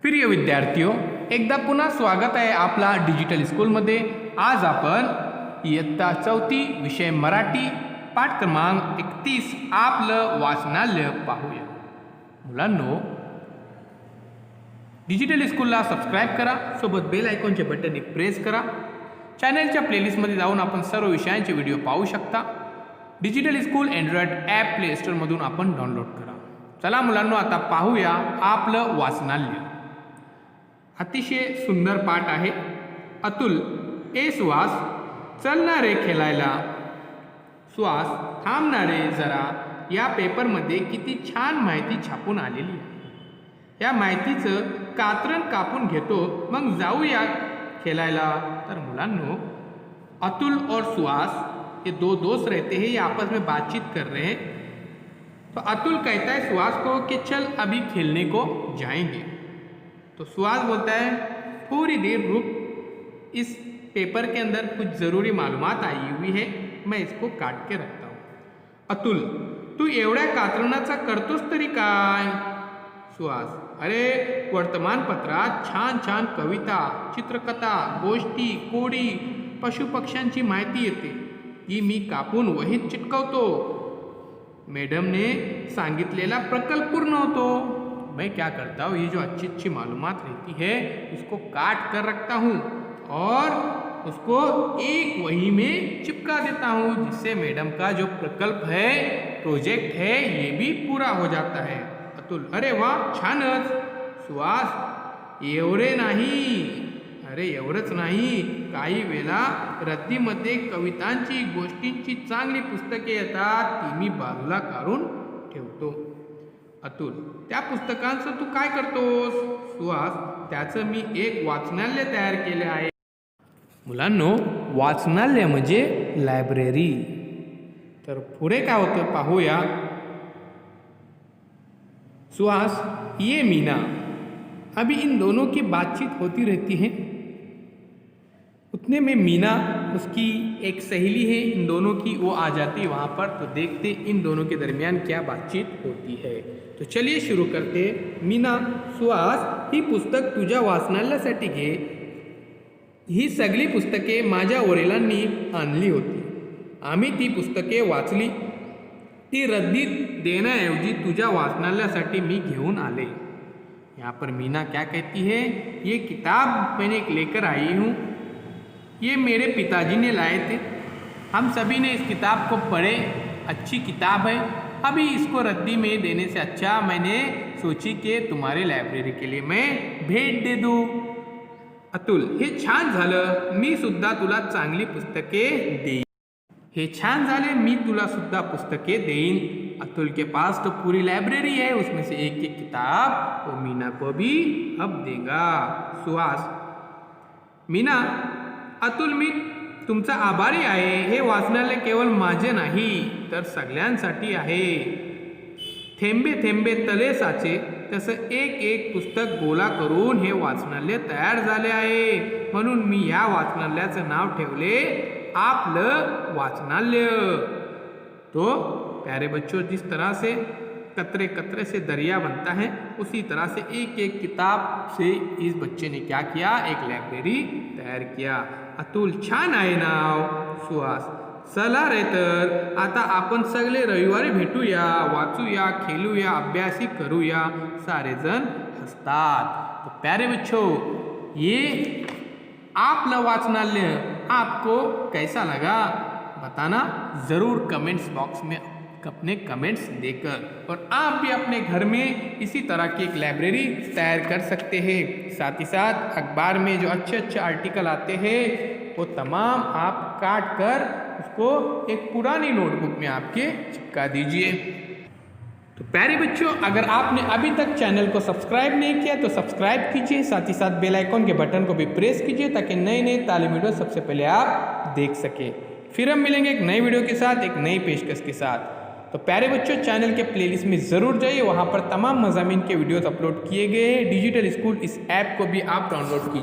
प्रिय विद्यार्थियों, एकदा पुन्हा स्वागत आहे आपला डिजिटल स्कूलमध्ये। आज आपण इयत्ता 4थी विषय मराठी पाठ क्रमांक 31 आपलं वाचनालय पाहूया। मुलांनो, डिजिटल स्कूलला सबस्क्राइब करा, सोबत बेल आयकॉनचे बटन प्रेस करा। चॅनलच्या प्लेलिस्टमध्ये जाऊन आपण सर्व विषयांचे व्हिडिओ पाहू शकता। Digital school Android app play स्टोअरमधून आपण डाउनलोड करा। चला मुलांनो, आता पाहूया आपलं वाचनालय। अतिशय सुंदर पाठ आहे। अतुल, ए सुहास, चल ना रे खेळायला। सुहास, थांब ना रे जरा, या पेपरमध्ये किती छान माहिती छापून आलेली आहे। या माहितीचं कात्रण कापून घेतो, मग जाऊया खेळायला। तर मुलांनो, अतुल और सुहास ये दो दोस्त रहते हैं, ये आपस में बातचीत कर रहे हैं। तो अतुल कहता है सुहास को कि चल अभी खेलने को जाएंगे। तो सुहास बोलता है थोड़ी देर रुक, इस पेपर के अंदर कुछ ज़रूरी मालूमात आई हुई है, मैं इसको काट के रखता हूँ। अतुल, तू एवढ्या कात्रणाचा करतोस तरी काय? सुहास, अरे वर्तमानपत्रात छान छान कविता, चित्रकथा, गोष्टी, कोडी, पशुपक्ष्यांची माहिती येते, ती मी कापून वहीत चिटकवतो। मैडम ने सांगितलेला प्रकल्प पूर्ण होतो। मैं क्या करता हूँ, ये जो अच्छी अच्छी मालूमात रहती है इसको काट कर रखता हूँ और उसको एक वही में चिपका देता हूँ, जिससे मैडम का जो प्रकल्प है, प्रोजेक्ट है, ये भी पूरा हो जाता है। अतुल, अरे वाह, छानच। सुहास, एवढे नाही, अरे एवढंच नाही, काही वेळा रद्दीमध्ये कवितांची, गोष्टींची चांगली पुस्तके येतात, ती मी बाजूला काढून ठेवतो। अतुल, त्या पुस्तकांचं तू काय करतोस? सुहास, त्याचं मी एक वाचनालय तयार केले आहे। मुलांनो, वाचनालय म्हणजे लायब्ररी। तर पुढे काय होतं पाहूया। सुहास, ये मीना, अभी इन दोनों की बातचीत होती रहती है। उतने में मीना, उसकी एक सहेली है इन दोनों की, वो आ जाती वहाँ पर। तो देखते इन दोनों के दरमियान क्या बातचीत होती है। तो चलिए शुरू करते। मीना, सुहास, ही पुस्तक तुझ्या वाचनालयासाठी घे। ही सगळी पुस्तके माझ्या वडिलांनी आणली होती, आम्ही ती पुस्तके वाचली। ती रद्दीत देण्याऐवजी तुझ्या वाचनालयासाठी मी घेऊन आले। यहाँ पर मीना क्या कहती है, ये किताब मैंने एक लेकर आई हूँ, ये मेरे पिताजी ने लाए थे, हम सभी ने इस किताब को पढ़े, अच्छी किताब है। अभी इसको रद्दी में देने से अच्छा मैंने सोची कि तुम्हारे लायब्ररी के लिए मैं भेट दे दूँ। अतुल, हे छान झालं, मी सुद्धा तुला चांगली पुस्तके देईन। हे छान झाले, मी तुला सुद्धा पुस्तके देईन। अतुल के पास तो पूरी लाइब्रेरी है, उसमें से एक एक किताब वो मीना को भी अब देगा। सुहास, मीना, अतुल, मी तुमचा आभारी आहे। हे वाचनालय केवळ माझे नाही तर सगळ्यांसाठी आहे। थेंबे थेंबे तले साचे, तसं एक एक पुस्तक गोळा करून हे वाचनालय तयार झाले आहे, म्हणून मी या वाचनालयाचं नाव ठेवले आपलं वाचनालय। तो प्यारे बच्चों, जिस तरह से कतरे कतरे से दरिया बनता है, उसी तरह से एक एक किताब से इस बच्चे ने क्या किया, एक लाइब्रेरी तयार किया। अतुल, छान आहे नाव। सुहास, चला रे, तर आता आपण सगळे रविवारी भेटूया, वाचूया, खेलूया, अभ्यासी करूया। सारे जण हंसतात। तो प्यारे बच्चों, ये आपला वाचनालय आपको कैसा लगा बताना ज़रूर कमेंट्स बॉक्स में अपने कमेंट्स देकर। और आप भी अपने घर में इसी तरह की एक लाइब्रेरी तैयार कर सकते हैं। साथ ही साथ अखबार में जो अच्छे अच्छे आर्टिकल आते हैं वो तमाम आप काट कर उसको एक पुरानी नोटबुक में आपके चिपका दीजिए। तो प्यारे बच्चों, अगर आपने अभी तक चैनल को सब्सक्राइब नहीं किया तो सब्सक्राइब कीजिए, साथ ही साथ बेल आइकॉन के बटन को भी प्रेस कीजिए ताकि नए नए तालीमी वीडियो सबसे पहले आप देख सकें। फिर हम मिलेंगे एक नई वीडियो के साथ, एक नई पेशकश के साथ। तो प्यारे बच्चों, चैनल के प्लेलिस्ट में ज़रूर जाइए, वहाँ पर तमाम मज़ामीन के वीडियोस अपलोड किए गए हैं। डिजिटल स्कूल इस ऐप को भी आप डाउनलोड कीजिए।